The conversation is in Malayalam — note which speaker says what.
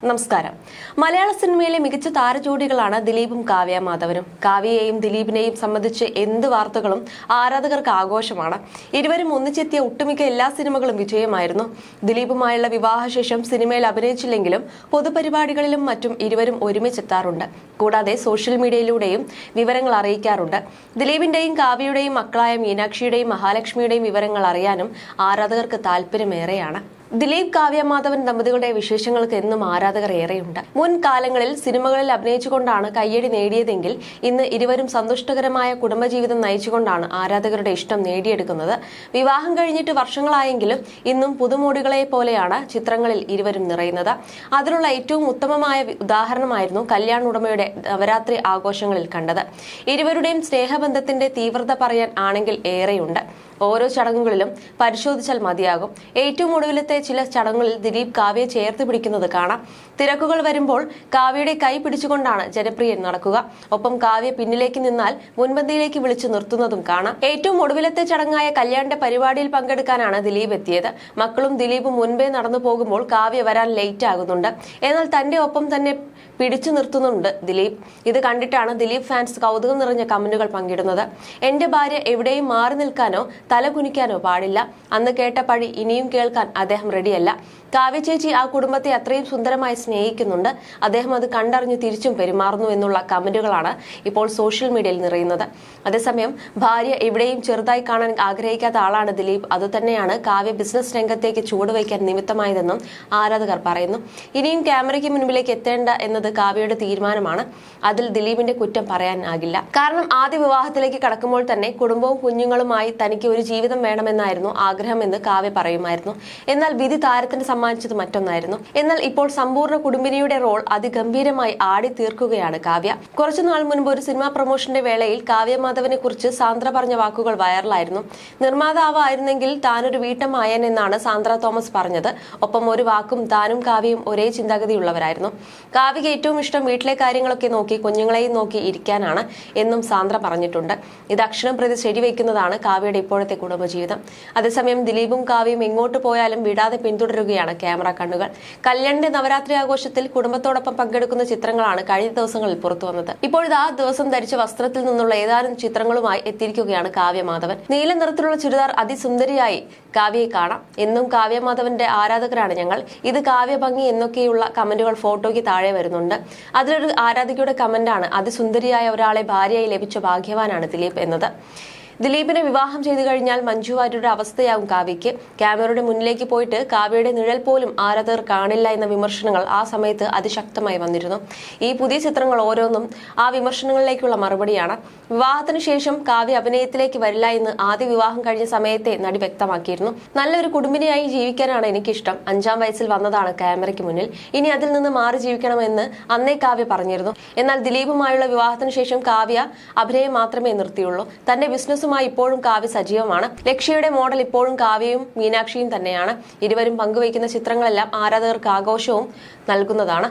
Speaker 1: നമസ്കാരം. മലയാള സിനിമയിലെ മികച്ച താരജോഡികളാണ് ദിലീപും കാവ്യ മാധവനും. കാവ്യയെയും ദിലീപിനെയും സംബന്ധിച്ച് എന്ത് വാർത്തകളും ആരാധകർക്ക് ആഘോഷമാണ്. ഇരുവരും ഒന്നിച്ചെത്തിയ ഒട്ടുമിക്ക എല്ലാ സിനിമകളും വിജയമായിരുന്നു. ദിലീപുമായുള്ള വിവാഹശേഷം സിനിമയിൽ അഭിനയിച്ചില്ലെങ്കിലും പൊതുപരിപാടികളിലും മറ്റും ഇരുവരും ഒരുമിച്ചെത്താറുണ്ട്. കൂടാതെ സോഷ്യൽ മീഡിയയിലൂടെയും വിവരങ്ങൾ അറിയിക്കാറുണ്ട്. ദിലീപിന്റെയും കാവ്യയുടെയും മക്കളായ മീനാക്ഷിയുടെയും മഹാലക്ഷ്മിയുടെയും വിവരങ്ങൾ അറിയാനും ആരാധകർക്ക് താല്പര്യമേറെയാണ്. ദിലീപ് കാവ്യ മാധവൻ ദമ്പതികളുടെ വിശേഷങ്ങൾക്ക് എന്നും ആരാധകർ ഏറെയുണ്ട്. മുൻകാലങ്ങളിൽ സിനിമകളിൽ അഭിനയിച്ചുകൊണ്ടാണ് കയ്യടി നേടിയതെങ്കിൽ ഇന്ന് ഇരുവരും സന്തുഷ്ടകരമായ കുടുംബജീവിതം നയിച്ചുകൊണ്ടാണ് ആരാധകരുടെ ഇഷ്ടം നേടിയെടുക്കുന്നത്. വിവാഹം കഴിഞ്ഞിട്ട് വർഷങ്ങളായെങ്കിലും ഇന്നും പുതുമോടികളെ പോലെയാണ് ചിത്രങ്ങളിൽ ഇരുവരും നിറയുന്നത്. അതിനുള്ള ഏറ്റവും ഉത്തമമായ ഉദാഹരണമായിരുന്നു കല്യാൺ ഉടമയുടെ നവരാത്രി ആഘോഷങ്ങളിൽ കണ്ടത്. ഇരുവരുടെയും സ്നേഹബന്ധത്തിന്റെ തീവ്രത പറയാൻ ആണെങ്കിൽ ഏറെയുണ്ട്. ഓരോ ചടങ്ങുകളിലും പരിശോധിച്ചാൽ മതിയാകും. ഏറ്റവും ഒടുവിലത്തെ ചില ചടങ്ങുകളിൽ ദിലീപ് കാവ്യയെ ചേർത്ത് പിടിക്കുന്നത് കാണാം. തിരക്കുകൾ വരുമ്പോൾ കാവ്യയുടെ കൈ പിടിച്ചുകൊണ്ടാണ് ജനപ്രിയൻ നടക്കുക. ഒപ്പം കാവ്യ പിന്നിലേക്ക് നിന്നാൽ മുൻപന്തിയിലേക്ക് വിളിച്ചു നിർത്തുന്നതും കാണാം. ഏറ്റവും ഒടുവിലത്തെ ചടങ്ങായ കല്യാണിന്റെ പരിപാടിയിൽ പങ്കെടുക്കാനാണ് ദിലീപ് എത്തിയത്. മക്കളും ദിലീപും മുൻപേ നടന്നു പോകുമ്പോൾ കാവ്യ വരാൻ ലേറ്റ് ആകുന്നുണ്ട്. എന്നാൽ തന്റെ ഒപ്പം തന്നെ പിടിച്ചു നിർത്തുന്നുണ്ട് ദിലീപ്. ഇത് കണ്ടിട്ടാണ് ദിലീപ് ഫാൻസ് കൗതുകം നിറഞ്ഞ കമന്റുകൾ പങ്കിടുന്നത്. എന്റെ ഭാര്യ എവിടെയും മാറി നിൽക്കാനോ തല കുനിക്കാനോ പാടില്ല. അന്ന് കേട്ട പഴി ഇനിയും കേൾക്കാൻ അദ്ദേഹം റെഡിയല്ല. കാവ്യ ചേച്ചി ആ കുടുംബത്തെ അത്രയും സുന്ദരമായി സ്നേഹിക്കുന്നുണ്ട്. അദ്ദേഹം അത് കണ്ടറിഞ്ഞ് തിരിച്ചും പെരുമാറുന്നു എന്നുള്ള കമന്റുകളാണ് ഇപ്പോൾ സോഷ്യൽ മീഡിയയിൽ നിറയുന്നത്. അതേസമയം ഭാര്യ എവിടെയും ചെറുതായി കാണാൻ ആഗ്രഹിക്കാത്ത ആളാണ് ദിലീപ്. അതുതന്നെയാണ് കാവ്യ ബിസിനസ് രംഗത്തേക്ക് ചുവടുവയ്ക്കാൻ നിമിത്തമായതെന്നും ആരാധകർ പറയുന്നു. ഇനിയും ക്യാമറയ്ക്ക് മുൻപിലേക്ക് എത്തേണ്ട എന്നത് കാവ്യയുടെ തീരുമാനമാണ്. അതിൽ ദിലീപിന്റെ കുറ്റം പറയാനാകില്ല. കാരണം ആദ്യ വിവാഹത്തിലേക്ക് കടക്കുമ്പോൾ തന്നെ കുടുംബവും കുഞ്ഞുങ്ങളുമായി തനിക്ക് ഒരു ജീവിതം വേണമെന്നായിരുന്നു ആഗ്രഹമെന്ന് കാവ്യ പറയുമായിരുന്നു. എന്നാൽ വിധി താരത്തിന് സമ്മാനിച്ചത് മറ്റൊന്നായിരുന്നു. എന്നാൽ ഇപ്പോൾ സമ്പൂർണ്ണ കുടുംബിനിയുടെ റോൾ അതിഗംഭീരമായി ആടി തീർക്കുകയാണ് കാവ്യ. കുറച്ചുനാൾ മുൻപ് ഒരു സിനിമാ പ്രൊമോഷന്റെ വേളയിൽ കാവ്യ മാധവനെ കുറിച്ച് സാന്ദ്ര പറഞ്ഞ വാക്കുകൾ വൈറലായിരുന്നു. നിർമ്മാതാവായിരുന്നെങ്കിൽ താനൊരു വീട്ടമ്മായൻ എന്നാണ് സാന്ദ്ര തോമസ് പറഞ്ഞത്. ഒപ്പം ഒരു വാക്കും താനും കാവ്യയും ഒരേ ചിന്താഗതിയുള്ളവരായിരുന്നു. കാവ്യയ്ക്ക് ഏറ്റവും ഇഷ്ടം വീട്ടിലെ കാര്യങ്ങളൊക്കെ നോക്കി കുഞ്ഞുങ്ങളെയും നോക്കി ഇരിക്കാനാണ് എന്നും സാന്ദ്ര പറഞ്ഞിട്ടുണ്ട്. ഇത് അക്ഷരം പ്രതി ശരിവെക്കുന്നതാണ് കാവ്യയുടെ ഇപ്പോഴത്തെ കുടുംബജീവിതം. അതേസമയം ദിലീപും കാവ്യയും എങ്ങോട്ട് പോയാലും വിടാതെ പിന്തുടരുകയാണ് ക്യാമറ കണ്ണുകൾ. കല്യാണിന്റെ നവരാത്രി ആഘോഷത്തിൽ കുടുംബത്തോടൊപ്പം പങ്കെടുക്കുന്ന ചിത്രങ്ങളാണ് കഴിഞ്ഞ ദിവസങ്ങളിൽ പുറത്തു വന്നത്. ഇപ്പോഴത്തെ ആ ദിവസം ധരിച്ച വസ്ത്രത്തിൽ നിന്നുള്ള ഏതാനും ചിത്രങ്ങളുമായി എത്തിയിരിക്കുകയാണ് കാവ്യ മാധവൻ. നീല നിറത്തിലുള്ള ചുരിദാർ അതിസുന്ദരിയായി കാവ്യയെ കാണാം. എന്നും കാവ്യ മാധവന്റെ ആരാധകരാണ് ഞങ്ങൾ. ഇത് കാവ്യ ഭംഗി എന്നൊക്കെയുള്ള കമന്റുകൾ ഫോട്ടോയ്ക്ക് താഴെ വരുന്നുണ്ട്. അതിലൊരു ആരാധികയുടെ കമന്റാണ് അതിസുന്ദരിയായ ഒരാളെ ഭാര്യയായി ലഭിച്ച ഭാഗ്യവാനാണ് ദിലീപ് എന്നത്. ദിലീപിനെ വിവാഹം ചെയ്തു കഴിഞ്ഞാൽ മഞ്ജു വാര്യരുടെ അവസ്ഥയാകും കാവ്യയ്ക്ക്. ക്യാമറയുടെ മുന്നിലേക്ക് പോയിട്ട് കാവ്യയുടെ നിഴൽ പോലും ആരാധകർ കാണില്ല എന്ന വിമർശനങ്ങൾ ആ സമയത്ത് അതിശക്തമായി വന്നിരുന്നു. ഈ പുതിയ ചിത്രങ്ങൾ ഓരോന്നും ആ വിമർശനങ്ങളിലേക്കുള്ള മറുപടിയാണ്. വിവാഹത്തിന് ശേഷം കാവ്യ അഭിനയത്തിലേക്ക് വരില്ല എന്ന് ആദ്യ വിവാഹം കഴിഞ്ഞ സമയത്തെ നടി വ്യക്തമാക്കിയിരുന്നു. നല്ലൊരു കുടുംബിനിയായി ജീവിക്കാനാണ് എനിക്കിഷ്ടം. 5ാം വയസ്സിൽ വന്നതാണ് ക്യാമറയ്ക്ക് മുന്നിൽ. ഇനി അതിൽ നിന്ന് മാറി ജീവിക്കണമെന്ന് അന്നേ കാവ്യ പറഞ്ഞിരുന്നു. എന്നാൽ ദിലീപുമായുള്ള വിവാഹത്തിന് ശേഷം കാവ്യ അഭിനയം മാത്രമേ നിർത്തിയുള്ളൂ. തന്റെ ബിസിനസ് ഇപ്പോഴും കാവ്യ സജീവമാണ്. ലക്ഷ്യയുടെ മോഡൽ ഇപ്പോഴും കാവ്യയും മീനാക്ഷിയും തന്നെയാണ്. ഇരുവരും പങ്കുവയ്ക്കുന്ന ചിത്രങ്ങളെല്ലാം ആരാധകർക്ക് ആഘോഷവും നൽകുന്നതാണ്.